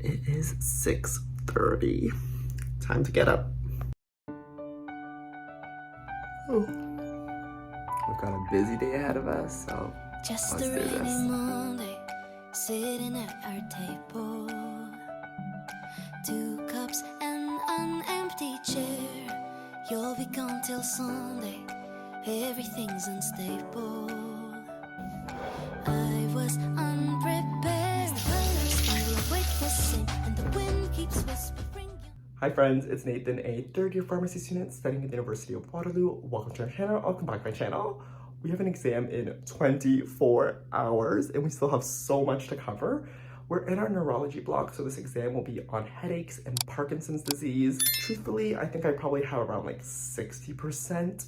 It is 6:30. Time to get up. Oh. We've got a busy day ahead of us, so just let's a do rainy this. Monday, sitting at our table. 2 cups and an empty chair. You'll be gone till Sunday. Everything's unstable. I was unprepared. The colors still wait the same, and the wind keeps whispering. Hi friends, it's Nathan, a third-year pharmacy student studying at the University of Waterloo. Welcome to our channel. Welcome back to my channel. We have an exam in 24 hours, and we still have so much to cover. We're in our neurology block, so this exam will be on headaches and Parkinson's disease. Truthfully, I think I probably have around like 60%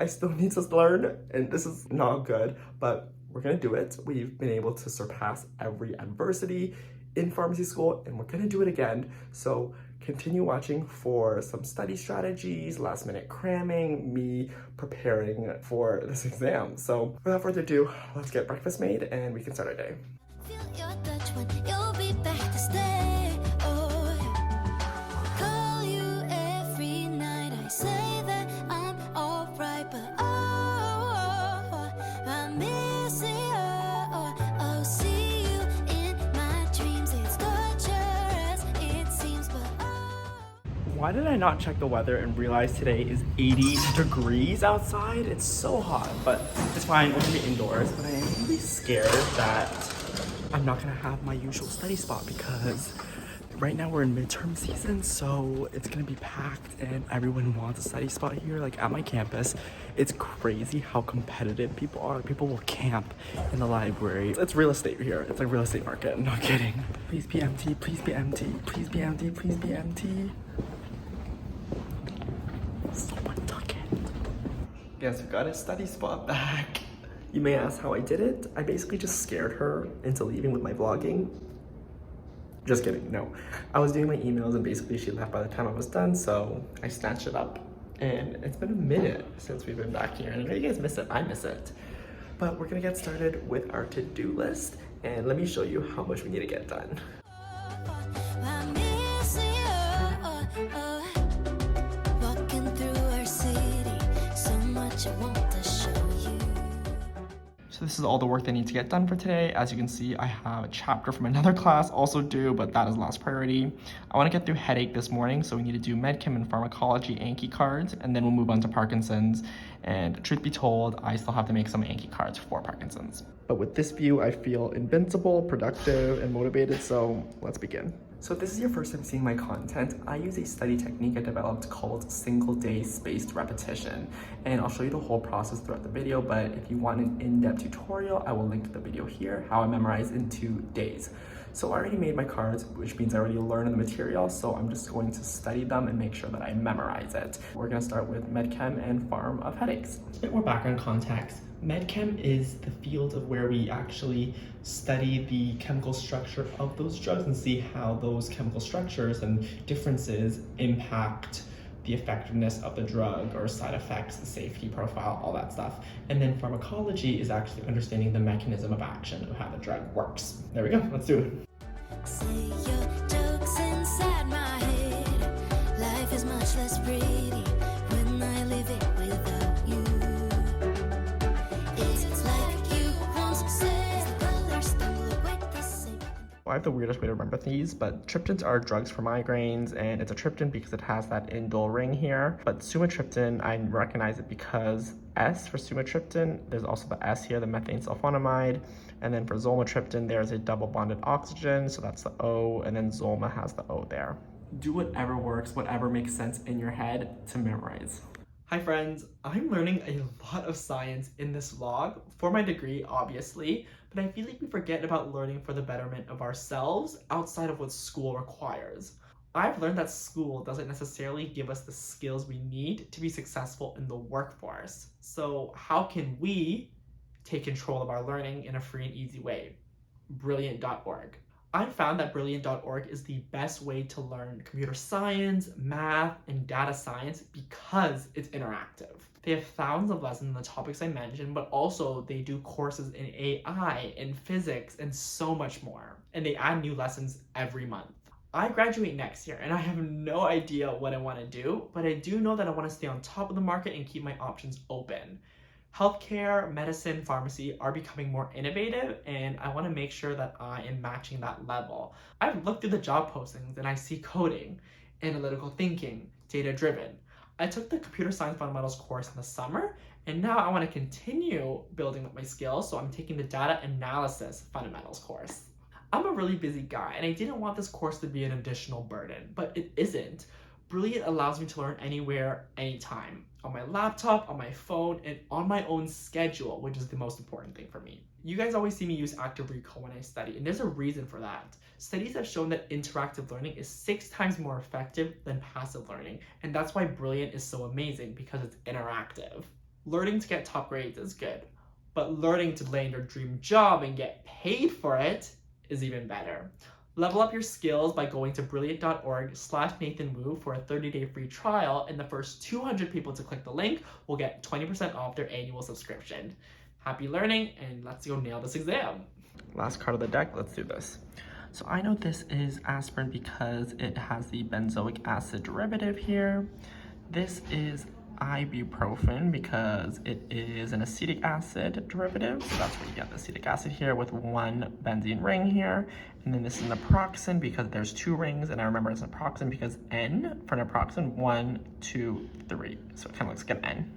I still need to learn, and this is not good, but we're gonna do it. We've been able to surpass every adversity in pharmacy school, and we're gonna do it again. So continue watching for some study strategies, last minute cramming, me preparing for this exam. So without further ado, let's get breakfast made and we can start our day. Feel your touch when you'll be back to stay. Oh, yeah. Call you every night. I say that I'm alright, but I miss you. Oh, see you in my dreams. It's torture as it seems, but Why did I not check the weather and realize today is 80 degrees outside? It's so hot, but it's fine. We're gonna be indoors, but I am really scared that I'm not gonna have my usual study spot because right now we're in midterm season, so it's gonna be packed and everyone wants a study spot here. Like at my campus, it's crazy how competitive people are. People will camp in the library. It's real estate here. It's like real estate market. I'm not kidding. Please be empty, please be empty, please be empty, please be empty. Someone took it. Yes, we got a study spot back. You may ask how I did it. I basically just scared her into leaving with my vlogging. Just kidding, no. I was doing my emails and basically she left by the time I was done, so I snatched it up. And it's been a minute since we've been back here, and I know you guys miss it, I miss it. But we're gonna get started with our to-do list, and let me show you how much we need to get done. I miss you. Walking through our city, so much I want to show you. So this is all the work that needs to get done for today. As you can see, I have a chapter from another class also due, but that is last priority. I want to get through headache this morning, so we need to do medchem and pharmacology Anki cards, and then we'll move on to Parkinson's. And truth be told, I still have to make some Anki cards for Parkinson's. But with this view, I feel invincible, productive, and motivated, so let's begin. So if this is your first time seeing my content, I use a study technique I developed called single day spaced repetition. And I'll show you the whole process throughout the video, but if you want an in-depth tutorial, I will link to the video here, how I memorize in 2 days. So I already made my cards, which means I already learned the material, so I'm just going to study them and make sure that I memorize it. We're gonna start with medchem and pharm of headaches. A bit more background context. Medchem is the field of where we actually study the chemical structure of those drugs and see how those chemical structures and differences impact the effectiveness of the drug or side effects, the safety profile, all that stuff. And then pharmacology is actually understanding the mechanism of action of how the drug works. There we go, let's do it. Say your jokes inside my head. Life is much less pretty when I live it without you. It's like you once said, the colors still look the same. I have the weirdest way to remember these, but triptans are drugs for migraines, and it's a triptan because it has that indole ring here. But sumatriptan, I recognize it because S for sumatriptan, there's also the S here, the methane sulfonamide. And then for zolmitriptan, there's a double bonded oxygen, so that's the O, and then Zolma has the O there. Do whatever works, whatever makes sense in your head to memorize. Hi friends, I'm learning a lot of science in this vlog, for my degree obviously, but I feel like we forget about learning for the betterment of ourselves outside of what school requires. I've learned that school doesn't necessarily give us the skills we need to be successful in the workforce. So how can we take control of our learning in a free and easy way? Brilliant.org. I found that Brilliant.org is the best way to learn computer science, math, and data science because it's interactive. They have thousands of lessons on the topics I mentioned, but also they do courses in AI, in physics, and so much more. And they add new lessons every month. I graduate next year and I have no idea what I want to do, but I do know that I want to stay on top of the market and keep my options open. Healthcare, medicine, pharmacy are becoming more innovative, and I want to make sure that I am matching that level. I've looked through the job postings and I see coding, analytical thinking, data driven. I took the computer science fundamentals course in the summer, and now I want to continue building up my skills, so I'm taking the data analysis fundamentals course. I'm a really busy guy, and I didn't want this course to be an additional burden, but it isn't. Brilliant allows me to learn anywhere, anytime, on my laptop, on my phone, and on my own schedule, which is the most important thing for me. You guys always see me use active recall when I study, and there's a reason for that. Studies have shown that interactive learning is 6 times more effective than passive learning, and that's why Brilliant is so amazing, because it's interactive. Learning to get top grades is good, but learning to land your dream job and get paid for it is even better. Level up your skills by going to brilliant.org/NathanWu for a 30-day free trial, and the first 200 people to click the link will get 20% off their annual subscription. Happy learning, and let's go nail this exam. Last card of the deck, let's do this. So I know this is aspirin because it has the benzoic acid derivative here. This is ibuprofen because it is an acetic acid derivative, so that's where you get the acetic acid here with 1 benzene ring here. And then this is naproxen because there's 2 rings, and I remember it's naproxen because N for naproxen, 1, 2, 3, so it kind of looks like an N.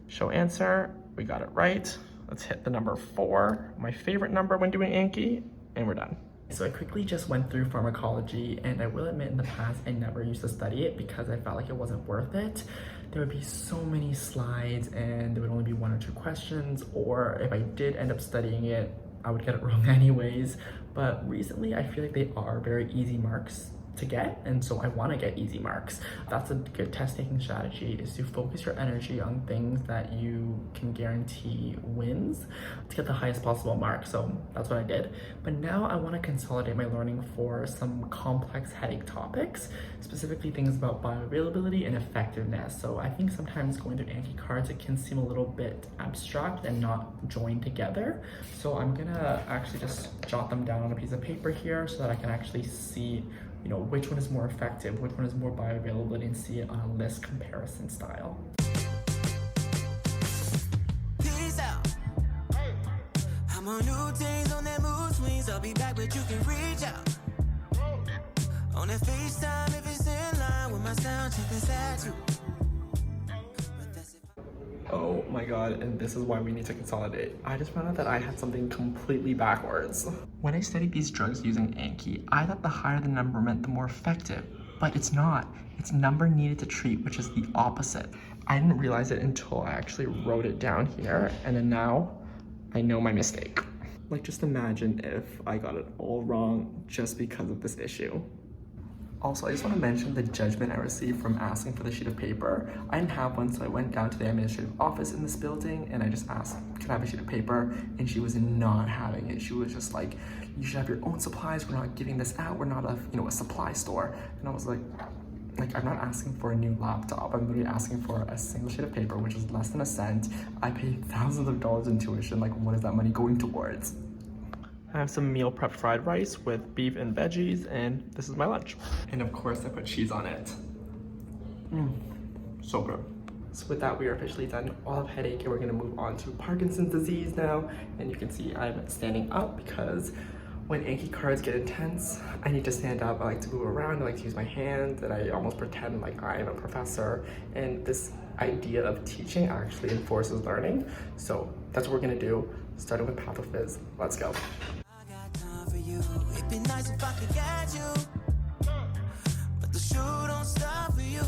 Show answer, we got it right. Let's hit the number 4, my favorite number when doing Anki, and we're done. So I quickly just went through pharmacology, and I will admit in the past I never used to study it because I felt like it wasn't worth it. There would be so many slides and there would only be 1 or 2 questions, or if I did end up studying it, I would get it wrong anyways. But recently I feel like they are very easy marks to get, and so I want to get easy marks. That's a good test taking strategy, is to focus your energy on things that you can guarantee wins to get the highest possible mark. So that's what I did. But now I want to consolidate my learning for some complex headache topics, specifically things about bioavailability and effectiveness. So I think sometimes going through Anki cards, it can seem a little bit abstract and not joined together. So I'm gonna actually just jot them down on a piece of paper here so that I can actually see, you know, which one is more effective, which one is more bioavailability, and see it on a list comparison style. Peace out. I'm on new days on that mood swings. I'll be back, but you can reach out. On that FaceTime if it's in line with my sound check, that's at you. Oh my god, and this is why we need to consolidate. I just found out that I had something completely backwards. When I studied these drugs using Anki, I thought the higher the number meant the more effective, but it's not. It's number needed to treat, which is the opposite. I didn't realize it until I actually wrote it down here, and then now I know my mistake. Like, just imagine if I got it all wrong just because of this issue. Also, I just want to mention the judgment I received from asking for the sheet of paper. I didn't have one, so I went down to the administrative office in this building and I just asked, can I have a sheet of paper? And she was not having it. She was just like, you should have your own supplies. We're not giving this out. We're not a supply store. And I was like, I'm not asking for a new laptop. I'm literally asking for a single sheet of paper, which is less than a cent. I paid thousands of dollars in tuition. Like, what is that money going towards? I have some meal prep fried rice with beef and veggies, and this is my lunch. And of course, I put cheese on it. So good. So with that, we are officially done all of headache, and we're gonna move on to Parkinson's disease now. And you can see I'm standing up because when Anki cards get intense, I need to stand up. I like to move around, I like to use my hands, and I almost pretend like I am a professor. And this idea of teaching actually enforces learning. So that's what we're gonna do, starting with pathophys. Let's go. I got time for you. It'd be nice if I could get you, but the shoe don't stop for you.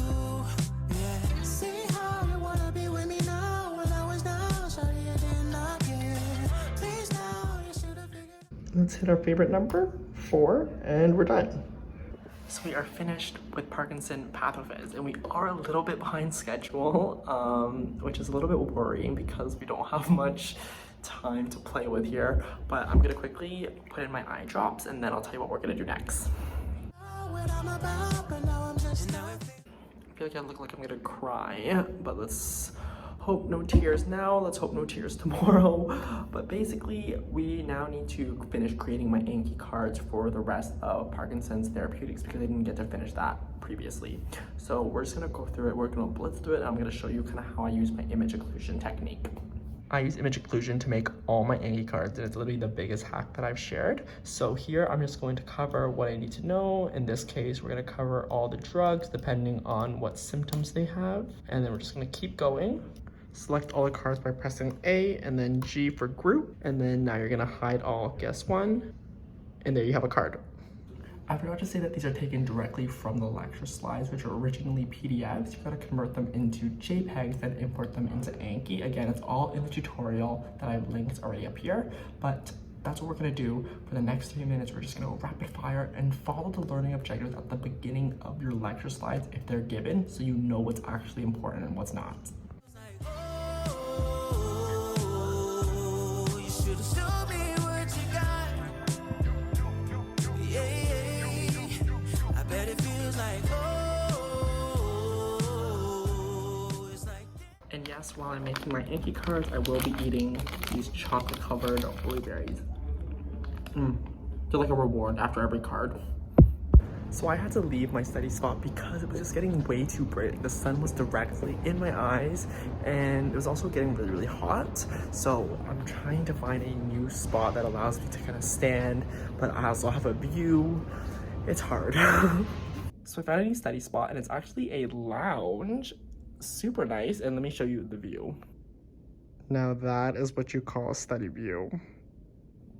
Yeah. See how you wanna be with me now. When I was down, sorry I did not care. Please now, you should have figured. Let's hit our favorite number, 4, and we're done. So we are finished with Parkinson pathophys, and we are a little bit behind schedule, which is a little bit worrying because we don't have much time to play with here. But I'm gonna quickly put in my eye drops, and then I'll tell you what we're gonna do next. I feel like I look like I'm gonna cry, but let's Hope no tears now. Let's hope no tears tomorrow. But basically, we now need to finish creating my Anki cards for the rest of Parkinson's Therapeutics because I didn't get to finish that previously. So we're just gonna go through it. We're gonna blitz through it. And I'm gonna show you kind of how I use my image occlusion technique. I use image occlusion to make all my Anki cards, and it's literally the biggest hack that I've shared. So here I'm just going to cover what I need to know. In this case, we're going to cover all the drugs depending on what symptoms they have, and then we're just going to keep going. Select all the cards by pressing A and then G for group, and then now you're going to hide all guess one, and there you have a card. I forgot to say that these are taken directly from the lecture slides, which are originally PDFs. You've got to convert them into JPEGs, then import them into Anki. Again, it's all in the tutorial that I've linked already up here, but that's what we're gonna do for the next 3 minutes. We're just gonna go rapid fire and follow the learning objectives at the beginning of your lecture slides if they're given, so you know what's actually important and what's not. And yes, while I'm making my Anki cards, I will be eating these chocolate-covered blueberries. They're like a reward after every card. So I had to leave my study spot because it was just getting way too bright. The sun was directly in my eyes, and it was also getting really, really hot. So I'm trying to find a new spot that allows me to kind of stand, but I also have a view. It's hard. So I found a new study spot, and it's actually a lounge. Super nice, and let me show you the view. Now that is what you call a study view.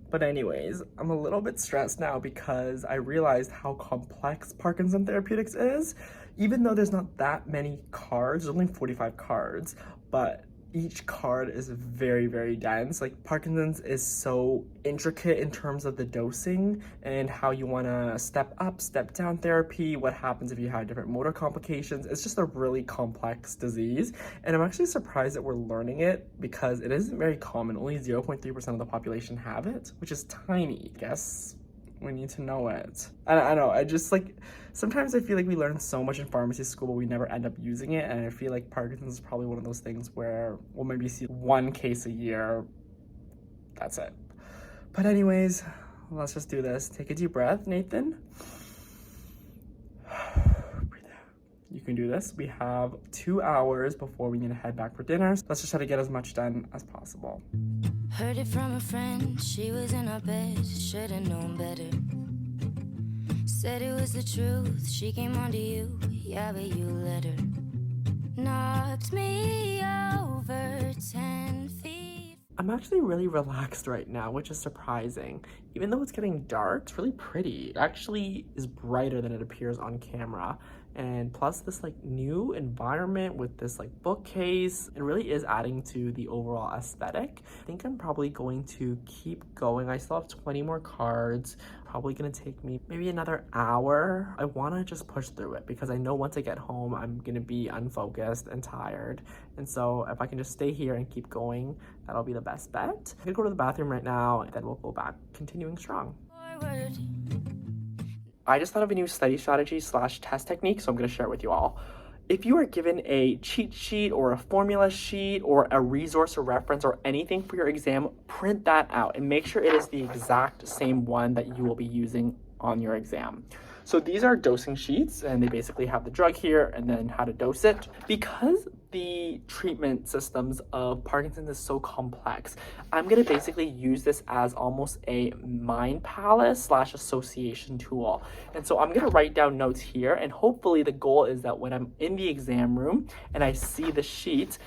But anyways, I'm a little bit stressed now because I realized how complex Parkinson Therapeutics is. Even though there's not that many cards, there's only 45 cards, but each card is very, very dense. Like, Parkinson's is so intricate in terms of the dosing and how you want to step up, step down therapy, what happens if you have different motor complications. It's just a really complex disease, and I'm actually surprised that we're learning it because it isn't very common. Only 0.3% of the population have it, which is tiny. I guess we need to know it. I know, I just like, sometimes I feel like we learn so much in pharmacy school, but we never end up using it, and I feel like Parkinson's is probably one of those things where we'll maybe see one case a year. That's it. But anyways, let's just do this. Take a deep breath, Nathan. Breathe out. You can do this. We have 2 hours before we need to head back for dinner. So let's just try to get as much done as possible. Heard it from a friend, she was in our bed, should've known better. Said it was the truth, she came onto you, yeah, but you let her. Knocked me over 10 feet. I'm actually really relaxed right now, which is surprising. Even though it's getting dark, it's really pretty. It actually is brighter than it appears on camera. And plus this like new environment with this like bookcase, it really is adding to the overall aesthetic. I think I'm probably going to keep going. I still have 20 more cards. Probably gonna take me maybe another hour. I wanna just push through it because I know once I get home, I'm gonna be unfocused and tired. And so if I can just stay here and keep going, that'll be the best bet. I'm gonna go to the bathroom right now, and then we'll go back, continuing strong. Forward. I just thought of a new study strategy / test technique, so I'm going to share it with you all. If you are given a cheat sheet or a formula sheet or a resource or reference or anything for your exam, print that out and make sure it is the exact same one that you will be using on your exam. So these are dosing sheets, and they basically have the drug here and then how to dose it. Because the treatment systems of Parkinson's is so complex, I'm gonna basically use this as almost a mind palace / association tool. And so I'm gonna write down notes here, and hopefully the goal is that when I'm in the exam room and I see the sheet,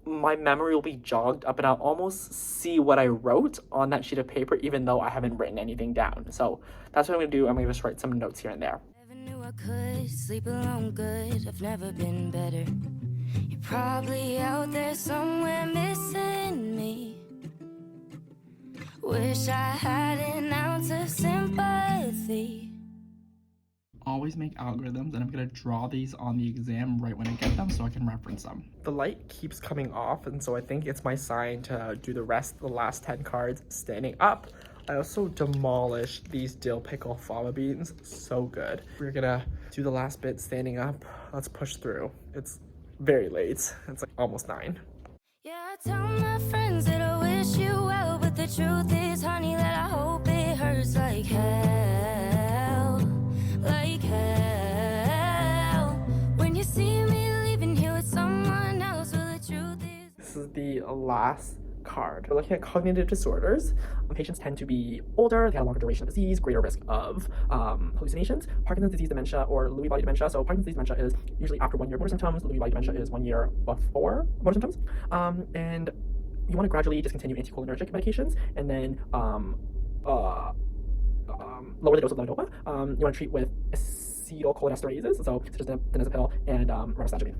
my memory will be jogged up and I'll almost see what I wrote on that sheet of paper, even though I haven't written anything down. So that's what I'm gonna do. I'm gonna just write some notes here and there. Never knew I could sleep alone good. I've never been better. You're probably out there somewhere missing me. Wish I had an ounce of sympathy. Always make algorithms, and I'm gonna draw these on the exam right when I get them so I can reference them. The light keeps coming off, and so I think it's my sign to do the rest of the last 10 cards standing up. I also demolished these dill pickle fava beans. So good. We're gonna do the last bit standing up. Let's push through. It's very late. It's like almost 9. Yeah, I tell my friends that I wish you well, but the truth is, honey, that I hope it hurts like hell, like hell. When you see me leaving here with someone else, well, the truth is. This is the last card. We're looking at cognitive disorders. Patients tend to be older, they have a longer duration of disease, greater risk of hallucinations. Parkinson's disease dementia or Lewy body dementia. So Parkinson's disease dementia is usually after 1 year of motor symptoms. Lewy body dementia is 1 year before motor symptoms. And you want to gradually discontinue anticholinergic medications and then lower the dose of levodopa. You want to treat with acetylcholinesterases, so such as diazepam and riboflavin.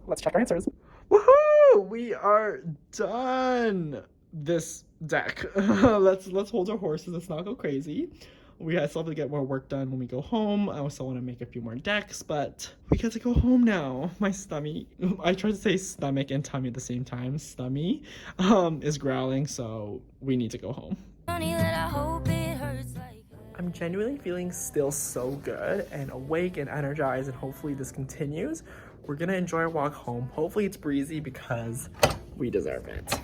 Let's check our answers. Woohoo! We are done this deck. let's hold our horses. Let's not go crazy. We still have to get more work done when we go home. I also want to make a few more decks, but we get to go home now. My stomach, I tried to say stomach and tummy at the same time. Stomach is growling, so we need to go home. I'm genuinely feeling still so good and awake and energized, and hopefully this continues. We're gonna enjoy our walk home. Hopefully it's breezy because we deserve it.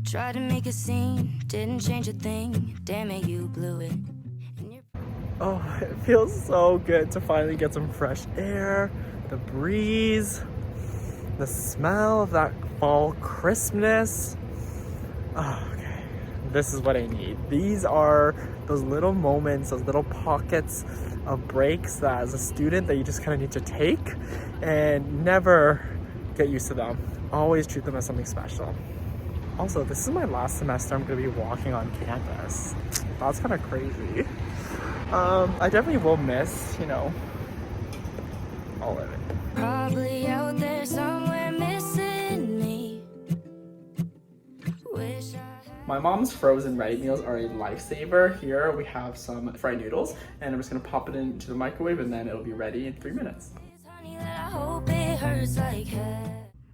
Tried to make a scene, didn't change a thing. Damn it, you blew it. Oh, it feels so good to finally get some fresh air, the breeze, the smell of that fall crispness. Oh, okay, this is what I need. These are those little moments, those little pockets of breaks that as a student that you just kind of need to take and never get used to them. Always treat them as something special. Also, this is my last semester I'm going to be walking on campus. That's kind of crazy. I definitely will miss, all of it. Probably out there somewhere missing me. My mom's frozen ready meals are a lifesaver. Here we have some fried noodles, and I'm just going to pop it into the microwave, and then it'll be ready in 3 minutes.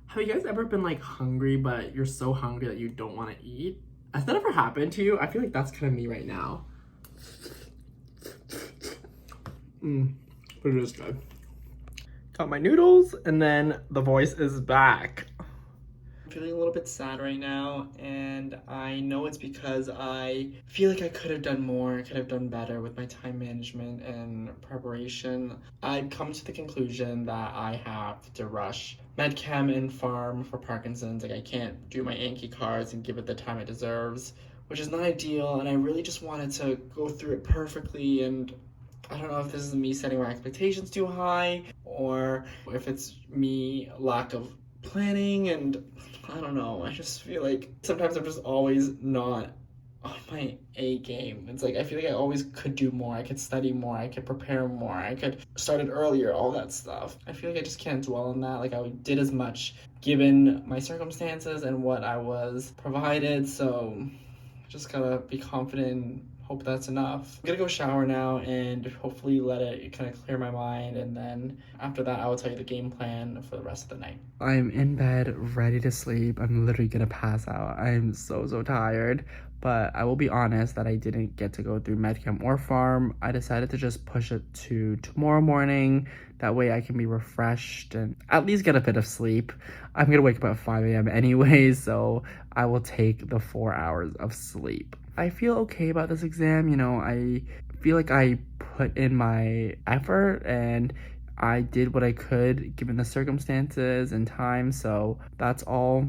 Have you guys ever been hungry, but you're so hungry that you don't want to eat? Has that ever happened to you? I feel like that's kind of me right now. But it is good. Got my noodles, and then the voice is back. I'm feeling a little bit sad right now, and I know it's because I feel like I could have done more, could have done better with my time management and preparation. I've come to the conclusion that I have to rush medchem and farm for Parkinson's. I can't do my Anki cards and give it the time it deserves, which is not ideal, and I really just wanted to go through it perfectly, and I don't know if this is me setting my expectations too high or if it's me lack of planning, and I don't know. I just feel like sometimes I'm just always not on my A game. It's I feel like I always could do more. I could study more. I could prepare more. I could start it earlier, all that stuff. I feel like I just can't dwell on that. I did as much given my circumstances and what I was provided, so I just gotta be confident and hope that's enough. I'm gonna go shower now and hopefully let it kind of clear my mind, and then after that I will tell you the game plan for the rest of the night. I'm in bed ready to sleep. I'm literally gonna pass out. I'm so tired, but I will be honest that I didn't get to go through medchem or farm. I decided to just push it to tomorrow morning. That way I can be refreshed and at least get a bit of sleep. I'm gonna wake up at 5 a.m. anyways, so I will take the 4 hours of sleep. I feel okay about this exam. I feel like I put in my effort and I did what I could given the circumstances and time, so that's all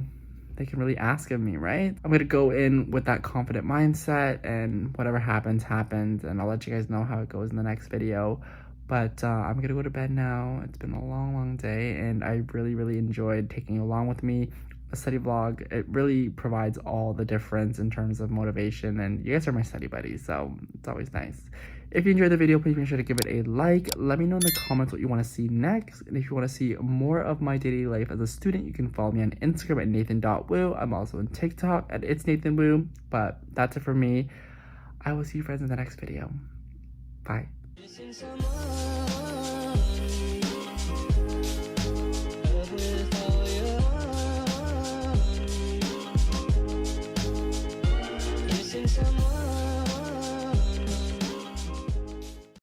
they can really ask of me, right? I'm gonna go in with that confident mindset, and whatever happens, happens, and I'll let you guys know how it goes in the next video. But I'm gonna go to bed now. It's been a long day, and I really enjoyed taking you along with me. A study vlog, it really provides all the difference in terms of motivation, and you guys are my study buddies, so it's always nice. If you enjoyed the video, please make sure to give it a like. Let me know in the comments what you want to see next, and if you want to see more of my daily life as a student, you can follow me on Instagram at nathan.wu. I'm also on TikTok at it's NathanWu. But that's it for me. I will see you friends in the next video. Bye.